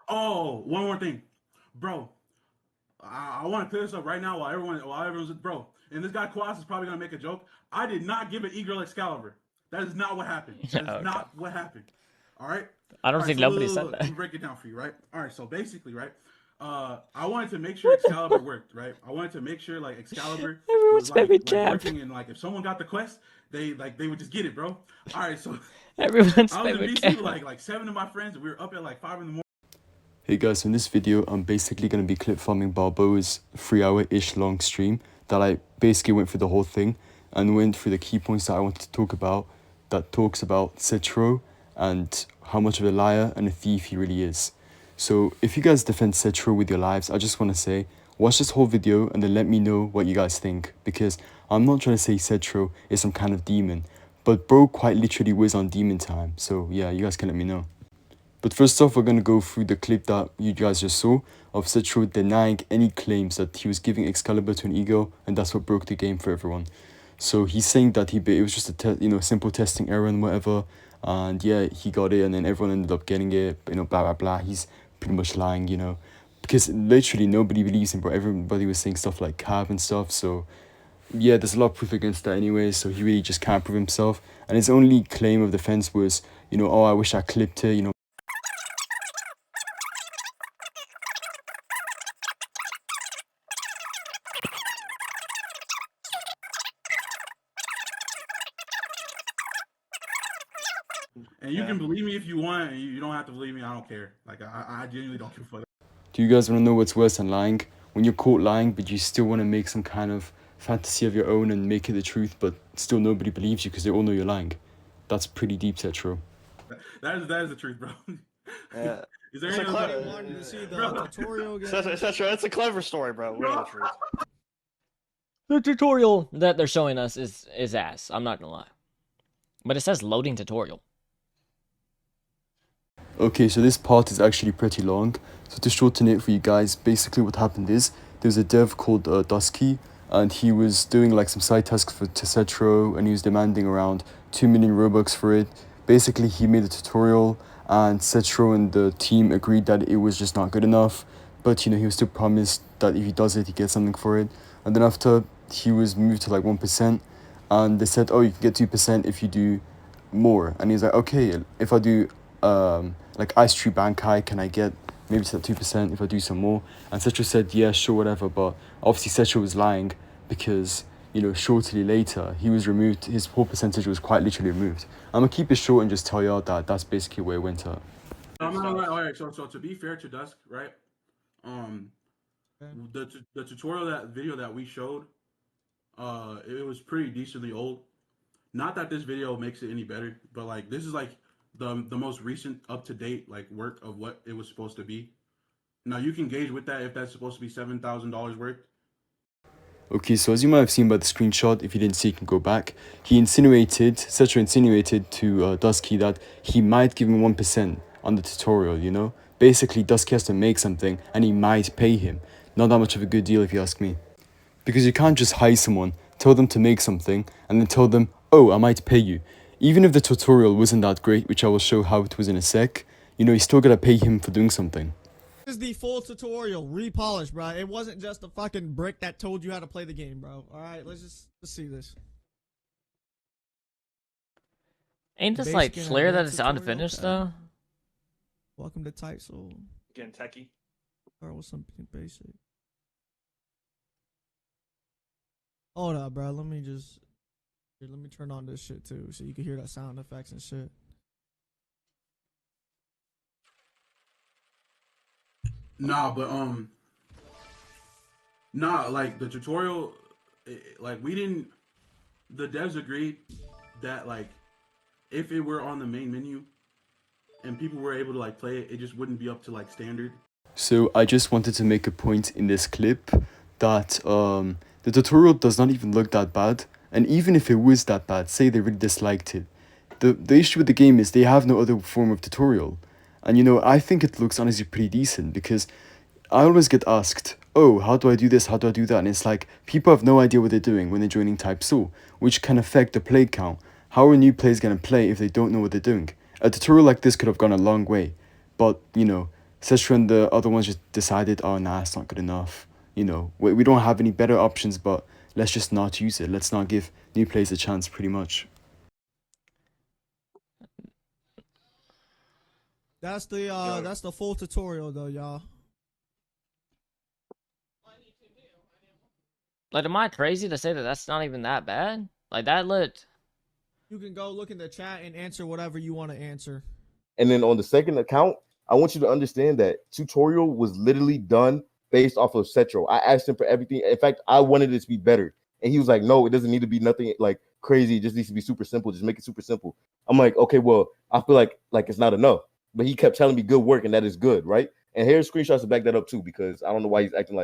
One more thing, bro. I want to clear this up right now while everyone's bro. And this guy Quas is probably gonna make a joke. I did not give an e-girl Excalibur. That is not what happened. That is Oh god. not what happened. All right. I don't All right. think So nobody said let that. me break it down for you. Right. All right. So basically, right. I wanted to make sure What the Excalibur worked. Right. I wanted to make sure like Excalibur was Everyone's favorite like champ. working and like if someone got the quest, they would just get it, bro. All right. So Everyone's I was in favorite VC with champ. like seven of my friends. We were up at like 5 in the morning. Hey guys, so in this video, I'm basically going to be clip farming Balboa's 3 hour-ish long stream that I basically went through the whole thing and went through the key points that I wanted to talk about that talks about Setro and how much of a liar and a thief he really is. So if you guys defend Setro with your lives, I just want to say, watch this whole video and then let me know what you guys think, because I'm not trying to say Setro is some kind of demon, but bro quite literally was on demon time, so yeah, you guys can let me know. But first off, we're going to go through the clip that you guys just saw of Setro denying any claims that he was giving Excalibur to an ego, and that's what broke the game for everyone. So he's saying that it was just a simple testing error and whatever, and yeah, he got it, and then everyone ended up getting it, blah blah blah. He's pretty much lying, because literally nobody believes him, bro. Everybody was saying stuff like cab and stuff, so yeah, there's a lot of proof against that anyway, so he really just can't prove himself. And his only claim of defense was, oh, I wish I clipped it. And you can believe me if you want, and you don't have to believe me. I don't care. Like I genuinely don't give a fuck. Do you guys want to know what's worse than lying? When you're caught lying, but you still want to make some kind of fantasy of your own and make it the truth, but still nobody believes you because they all know you're lying. That's pretty deep, Setro. That is the truth, bro. Yeah. Is there It's any a other? clever. Wanted to see the Bro. tutorial again. It's a clever story, bro. We know the truth. The tutorial that they're showing us is ass. I'm not gonna lie. But it says loading tutorial. Okay, so this part is actually pretty long. So to shorten it for you guys, basically what happened is there's a dev called Dusky, and he was doing like some side tasks for Setro, and he was demanding around 2 million Robux for it. Basically, he made a tutorial, and Setro and the team agreed that it was just not good enough. But he was still promised that if he does it, he gets something for it. And then after he was moved to like 1%, and they said, oh, you can get 2% if you do more. And he's like, okay, if I do like Ice Tree Bankai, can I get maybe to that 2% if I do some more? And Setro said, yeah, sure, whatever. But obviously Setro was lying because, shortly later, he was removed. His whole percentage was quite literally removed. I'm going to keep it short and just tell y'all that that's basically where it went at. I'm not like, all right. So to be fair to Dusk, right? Um, Okay. the tutorial that video that we showed, it was pretty decently old. Not that this video makes it any better, but like this is like the most recent up to date like work of what it was supposed to be. Now you can gauge with that if that's supposed to be $7,000 worth. Okay, so as you might have seen by the screenshot, if you didn't see, you can go back. Setro insinuated to Dusky that he might give him 1% on the tutorial. Basically, Dusky has to make something and he might pay him. Not that much of a good deal if you ask me. Because you can't just hire someone, tell them to make something, and then tell them, oh, I might pay you. Even if the tutorial wasn't that great, which I will show how it was in a sec, you still gotta pay him for doing something. This is the full tutorial, repolished, bro. It wasn't just a fucking brick that told you how to play the game, bro. All right, let's see this. Ain't this Basic like and Flare that advanced it's tutorial, unfinished okay. though? Welcome to Tight Soul. Getting techie. Start with something basic. Hold up, bro. Let me turn on this shit too, so you can hear that sound effects and shit. Nah, but nah, like the tutorial, like we didn't. The devs agreed that like if it were on the main menu and people were able to like play it, it just wouldn't be up to like standard. So I just wanted to make a point in this clip that the tutorial does not even look that bad. And even if it was that bad, say they really disliked it, the issue with the game is they have no other form of tutorial. And I think it looks honestly pretty decent because I always get asked, oh, how do I do this? How do I do that? And it's like people have no idea what they're doing when they're joining Type Soul, which can affect the play count. How are new players going to play if they don't know what they're doing? A tutorial like this could have gone a long way. But, Setro and the other ones just decided, oh nah, it's not good enough. You know, we don't have any better options, but let's just not use it. Let's not give new players a chance, pretty much. That's the full tutorial though, y'all. Like, am I crazy to say that that's not even that bad? Like, that looked... You can go look in the chat and answer whatever you want to answer. And then on the second account, I want you to understand that tutorial was literally done based off of Setro. I asked him for everything. In fact, I wanted it to be better. And he was like, no, it doesn't need to be nothing like crazy. It just needs to be super simple. Just make it super simple. I'm like, okay, well, I feel like it's not enough. But he kept telling me good work, and that is good, right? And here's screenshots to back that up too, because I don't know why he's acting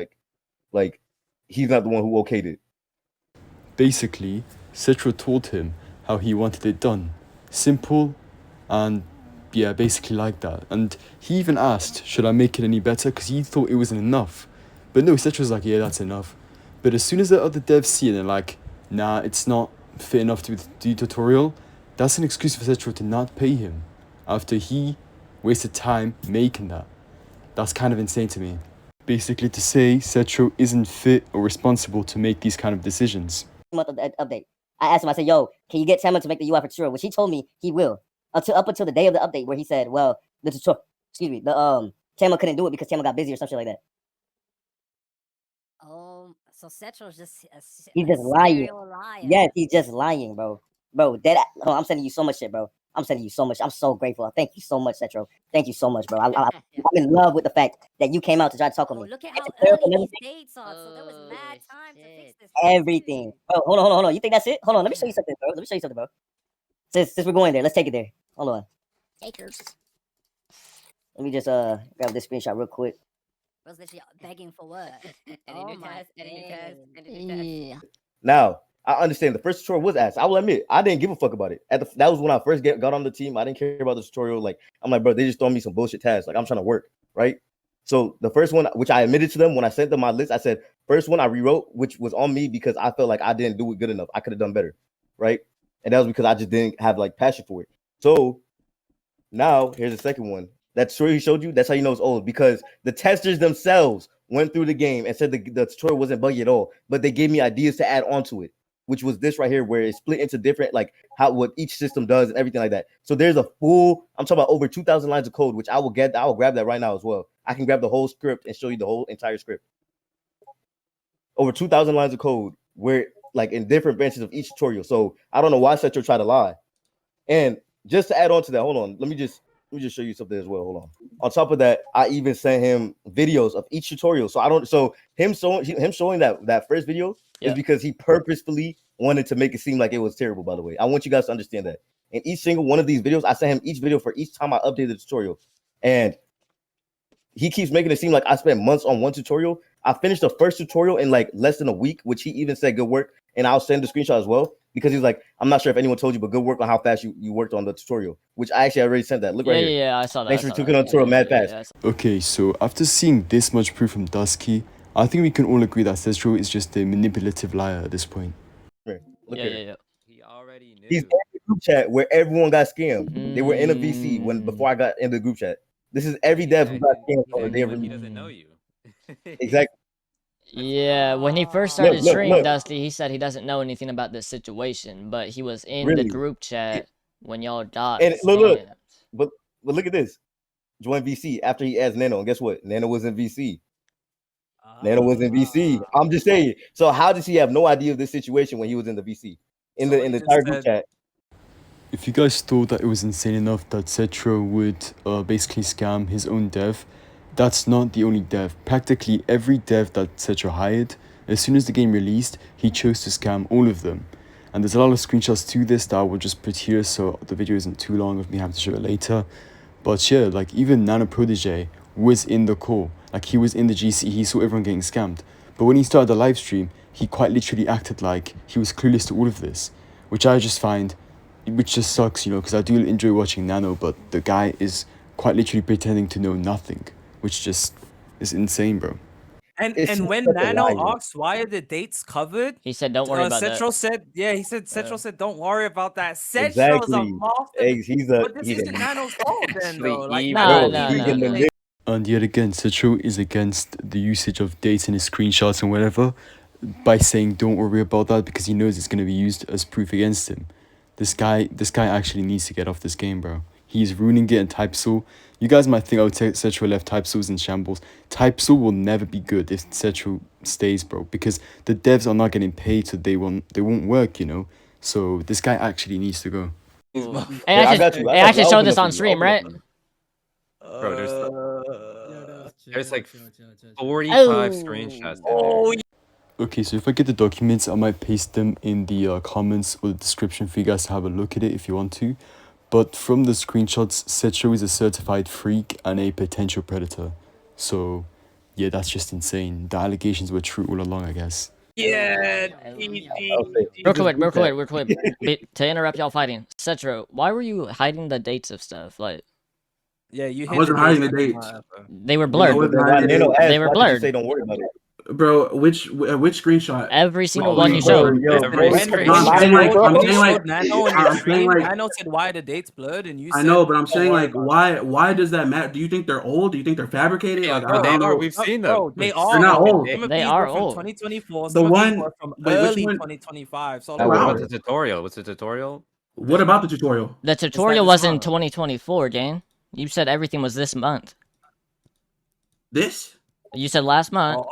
like he's not the one who okayed it. Basically, Setro told him how he wanted it done. Simple, and yeah, basically like that. And he even asked, should I make it any better? Because he thought it wasn't enough. But no, Setro's like, yeah, that's enough. But as soon as the other devs see it, they're like, nah, it's not fit enough to do tutorial. That's an excuse for Setro to not pay him after he wasted time making that. That's kind of insane to me. Basically to say Setro isn't fit or responsible to make these kind of decisions. Month of the update. I asked him, I said, yo, can you get Tama to make the UI for tutorial? Which he told me he will. Up until the day of the update where he said, well, the tutorial, Tama couldn't do it because Tama got busy or something like that. So Setro's just He's just lying. Yes, he's just lying, bro. Bro, I'm sending you so much shit, bro. I'm sending you so much. I'm so grateful. Thank you so much, Setro. Thank you so much, bro. I'm in love with the fact that you came out to try to talk with me. Look at how early these dates are. So there was mad time to fix this. Everything. Bro, hold on. You think that's it? Hold on. Let me show you something, bro. Since we're going there, let's take it there. Hold on. Takers. Let me just grab this screenshot real quick. Bro's literally begging for what? Any new test? Any new test? Now, I understand the first tutorial was asked. I will admit, I didn't give a fuck about it. That was when I first got on the team. I didn't care about the tutorial. Like, I'm like, bro, they just throwing me some bullshit tasks. Like, I'm trying to work, right? So the first one, which I admitted to them when I sent them my list, I said, first one I rewrote, which was on me because I felt like I didn't do it good enough. I could have done better, right? And that was because I just didn't have like passion for it. So now here's the second one. That story he showed you, that's how you know it's old, because the testers themselves went through the game and said the tutorial wasn't buggy at all, but they gave me ideas to add on to it, which was this right here, where it's split into different, like what each system does and everything like that. So there's a full, I'm talking about over 2,000 lines of code, which I will grab that right now as well. I can grab the whole script and show you the whole entire script. Over 2,000 lines of code, where like in different branches of each tutorial. So I don't know why Setro tried to lie. And just to add on to that, hold on, let me just show you something as well. Hold on. On top of that, I even sent him videos of each tutorial. So him showing that first video is because he purposefully wanted to make it seem like it was terrible, by the way. I want you guys to understand that. In each single one of these videos, I sent him each video for each time I updated the tutorial. And he keeps making it seem like I spent months on one tutorial. I finished the first tutorial in like less than a week, which he even said good work. And I'll send the screenshot as well, because he's like, I'm not sure if anyone told you, but good work on how fast you worked on the tutorial, which I actually already sent that. Look right here. Yeah, I saw that. Thanks for clicking on the tutorial mad fast. Okay, so after seeing this much proof from Dusky, I think we can all agree that Setro is just a manipulative liar at this point. Look yeah. He already knew. He's in the group chat where everyone got scammed. They were in a VC before I got in the group chat. This is every dev who got scammed. He doesn't know you. Exactly. Yeah, when he first started streaming Dusty, he said he doesn't know anything about this situation, but he was in the group chat when y'all got and look, but look at this. Join VC after he adds Nano, and guess what? Nano was in VC. Nano was in VC. I'm just saying. So how does he have no idea of this situation when he was in the VC in the entire group chat? If you guys thought that it was insane enough that Setro would basically scam his own dev, that's not the only dev. Practically every dev that Setro hired, as soon as the game released, he chose to scam all of them. And there's a lot of screenshots to this that I will just put here so the video isn't too long of me having to show it later. But yeah, like even Nano Protege was in the call. Like he was in the GC, he saw everyone getting scammed. But when he started the live stream, he quite literally acted like he was clueless to all of this, which I just find, which just sucks, you know, because I do enjoy watching Nano, but the guy is quite literally pretending to know nothing, which just is insane, bro. And when Nano asked why are the dates covered, he said, "Don't worry about that." Setro said, "Yeah, he said Setro said, don't worry about that." Setro's a master. But this isn't Nano's fault then, though. Like, nah. And yet again, Setro is against the usage of dates in his screenshots and whatever by saying don't worry about that because he knows it's going to be used as proof against him. This guy actually needs to get off this game, bro. He's ruining it in TypeSoul. You guys might think, oh, Setro left TypeSoul's in shambles. TypeSoul will never be good if Setro stays, bro, because the devs are not getting paid, so they won't work, you know. So this guy actually needs to go. Hey, I actually showed this on stream, right? Bro, there's like 45 screenshots. Oh, Okay, so if I get the documents, I might paste them in the comments or the description for you guys to have a look at it if you want to. But from the screenshots, Setro is a certified freak and a potential predator. So, yeah, that's just insane. The allegations were true all along, I guess. yeah. Real quick. To interrupt y'all fighting, Setro, why were you hiding the dates of stuff? Like, Yeah, you. I wasn't hiding the dates. They were blurred. They were blurred. Say don't worry about it. Bro, which screenshot? Every single one you showed. Nano said why the date's blurred, and you said. I know, but I'm saying like, why does that matter? Do you think they're old? Do you think they're fabricated? Yeah, like, bro, I don't know. we've seen them. Bro, they are. They're not old. They are from old. 2024. The one from wait, early one? 2025. So What about the tutorial? What's the tutorial? What about the tutorial? The tutorial was in 2024, gang. You said everything was this month. This? You said last month.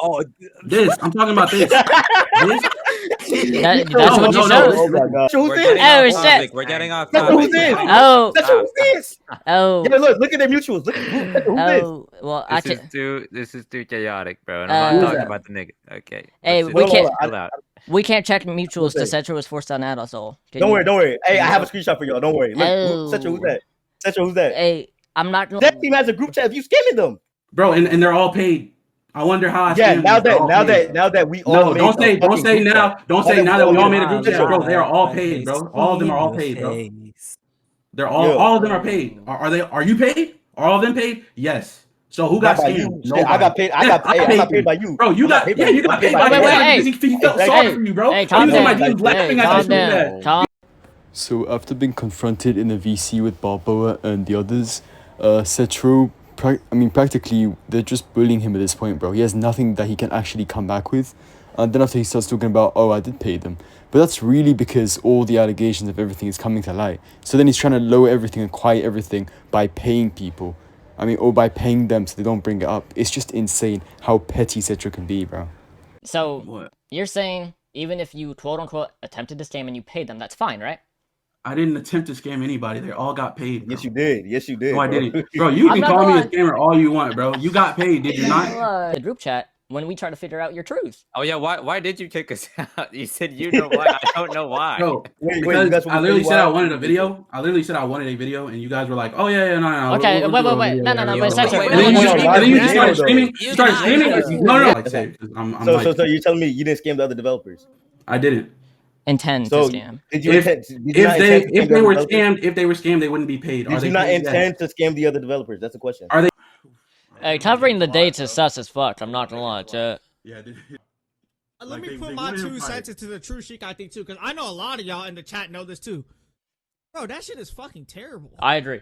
This. I'm talking about this. This? That's what you showed. Oh my god. Oh shit. We're getting off topic. Who's this? Oh. Who's this? Oh. Yeah, look at their mutuals. Look at who's Oh. Well, I This can. is too chaotic, bro. And I'm not talking about the nigga. Okay. Hey, let's we just can't. chill out. We can't check mutuals to Setro was forced on that also. Don't worry. Hey, I have a screenshot for y'all. Don't worry. Look, Oh. Setro, who's that? Setro, who's that? Hey, I'm not. That team has a group chat. You scamming them, bro, and they're all paid. I wonder how I now that we all don't say now that we all made a group chat, bro. They are all paid, bro. All of them are all paid, bro. They're all of them are paid. Are you paid? Are all of them paid? Yes. So who got scammed? No, I got paid. I got paid by you, bro. You got paid by me. He felt sorry for you, bro. Hey, calm down. Calm. So after being confronted in the VC with Balboa and the others, Setro, practically they're just bullying him at this point, bro. He has nothing that he can actually come back with. And then after he starts talking about, oh, I did pay them. But that's really because all the allegations of everything is coming to light. So then he's trying to lower everything and quiet everything by paying people. Or by paying them so they don't bring it up. It's just insane how petty Setro can be, bro. So, you're saying even if you quote-unquote attempted to scam and you paid them, that's fine, right? I didn't attempt to scam anybody. They all got paid. Bro. Yes, you did. No, I didn't. Bro, you can call me a scammer all you want, bro. You got paid, did you not? The group chat when we try to figure out your truth. Oh yeah, why did you kick us out? You said you know why. I don't know why. Bro, because I literally said I wanted a video. I literally said I wanted a video, and you guys were like, "Oh yeah, no." Okay, wait, no, Setro. And then you just started screaming. No. So you're telling me you didn't scam the other developers? I didn't. Intend to scam. Did you if they were scammed, they wouldn't be paid. Did you not intend to scam the other developers? That's the question. Are they? Hey, covering the dates is sus as fuck. I'm not gonna lie, chat. Yeah. Let me put my 2 cents into the true Sheik, I think, too, because I know a lot of y'all in the chat know this, too. Bro, that shit is fucking terrible. I agree.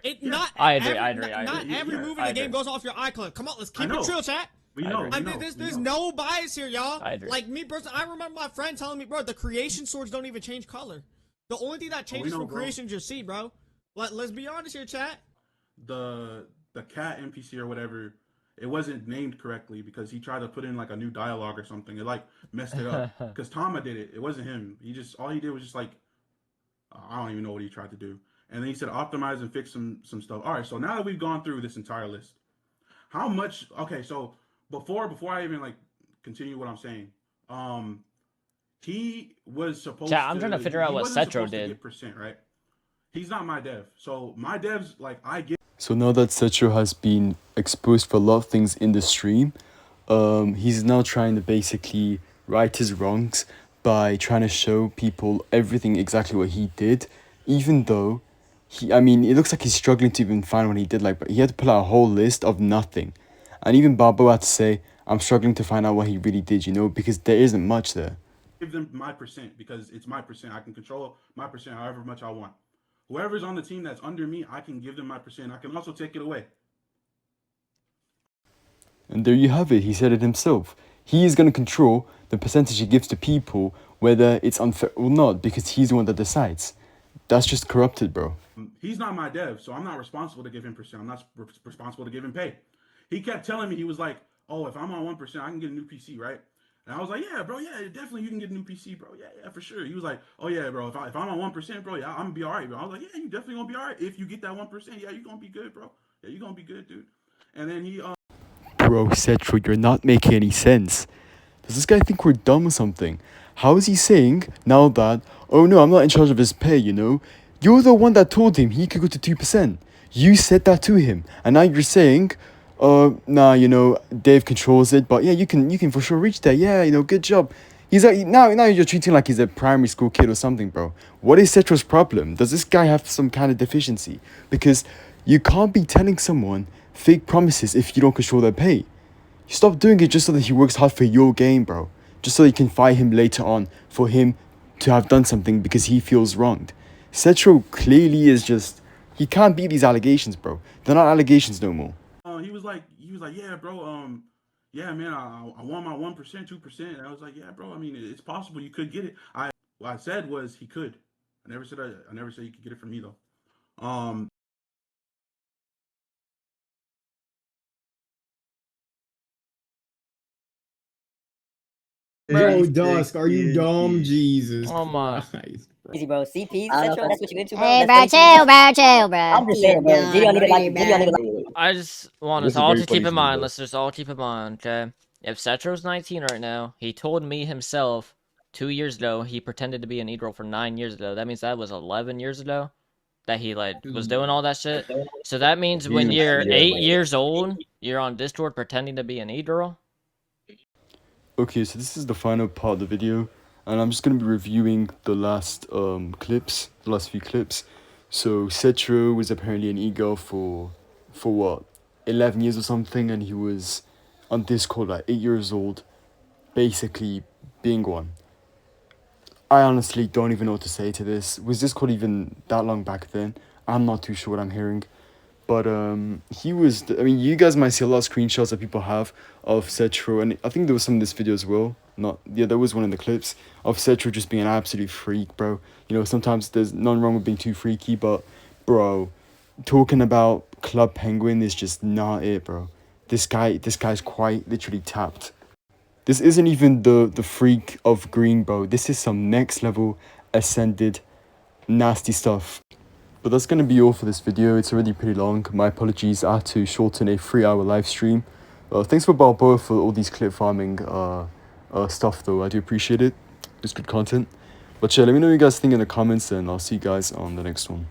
I agree. Not every move in the game goes off your iCloud. Come on, let's keep it chill, chat. We know. There's no bias here, y'all. I agree. Like me personally, I remember my friend telling me, bro, the creation swords don't even change color. The only thing that changes from creation is your seed, bro. Let's be honest here, chat. The cat NPC or whatever, it wasn't named correctly because he tried to put in like a new dialogue or something. It like messed it up because Tama did it. It wasn't him. All he did was just like, I don't even know what he tried to do. And then he said optimize and fix some stuff. All right, so now that we've gone through this entire list, how much? Okay, so before I even like continue what I'm saying, he was supposed to. I'm trying to figure out what Setro did. Percent, right? He's not my dev, so my devs like I get. So now that Setro has been exposed for a lot of things in the stream, he's now trying to basically right his wrongs by trying to show people everything exactly what he did, even though it looks like he's struggling to even find what he did, but he had to pull out a whole list of nothing. And even Barbo had to say, I'm struggling to find out what he really did, because there isn't much there. Give them my percent because it's my percent. I can control my percent however much I want. Whoever's on the team that's under me, I can give them my percent. I can also take it away. And there you have it. He said it himself. He is going to control the percentage he gives to people, whether it's unfair or not, because he's the one that decides. That's just corrupted, bro. He's not my dev, so I'm not responsible to give him percent. I'm not responsible to give him pay. He kept telling me, he was like, oh, if I'm on 1%, I can get a new PC, right? And I was like, yeah, bro, yeah, definitely you can get a new PC, bro. Yeah, for sure. He was like, oh, yeah, bro, if I'm on 1%, bro, yeah, I'm going to be all right, bro. I was like, yeah, you definitely going to be all right. If you get that 1%, yeah, you're going to be good, bro. Yeah, you're going to be good, dude. And then he... Bro, Setro, you're not making any sense. Does this guy think we're dumb or something? How is he saying now that, oh no, I'm not in charge of his pay, you know? You're the one that told him he could go to 2%. You said that to him. And now you're saying, nah, you know, Dave controls it, but yeah, you can for sure reach there. Yeah, you know, good job. He's like, now you're treating like he's a primary school kid or something, bro. What is Setro's problem? Does this guy have some kind of deficiency? Because you can't be telling someone fake promises if you don't control their pay. You stop doing it just so that he works hard for your game, bro. Just so you can fire him later on for him to have done something because he feels wronged. Setro clearly is just... He can't beat these allegations, bro. They're not allegations no more. He was like, yeah, bro, yeah, man, I want my 1%, 2%. And I was like, yeah, bro, I mean, it's possible you could get it. What I said was he could. I never said you could get it from me, though. Bro, Dusk, are you dumb? Jesus. Oh my. Easy, bro. CP, Setro, that's what you into, bro. Hey, bro, chill, bro. I'm just saying, bro. Video need to like. I just want us all to keep in mind, listeners, all keep in mind, okay? If Setro's 19 right now, he told me himself 2 years ago he pretended to be an e-girl for 9 years ago. That means that was 11 years ago that he was doing all that shit. So that means when you're 8 years old, you're on Discord pretending to be an e-girl. Okay, so this is the final part of the video, and I'm just going to be reviewing the last few clips. So Setro was apparently an e-girl for what, 11 years or something, and he was on Discord at 8 years old, basically being one. I honestly don't even know what to say to this. Was Discord even that long back then? I'm not too sure what I'm hearing. But he was, I mean, you guys might see a lot of screenshots that people have of Setro, and I think there was some in this video as well. There was one in the clips of Setro just being an absolute freak, bro. You know, sometimes there's none wrong with being too freaky, but bro, talking about Club Penguin is just not it, bro. This guy's quite literally tapped. This isn't even the freak of green, bro. This is some next level ascended nasty stuff. But that's going to be all for this video. It's already pretty long. My apologies, I had to shorten a 3-hour live stream. Thanks for Balboa for all these clip farming stuff though. I do appreciate it. It's good content. But yeah, let me know what you guys think in the comments, and I'll see you guys on the next one.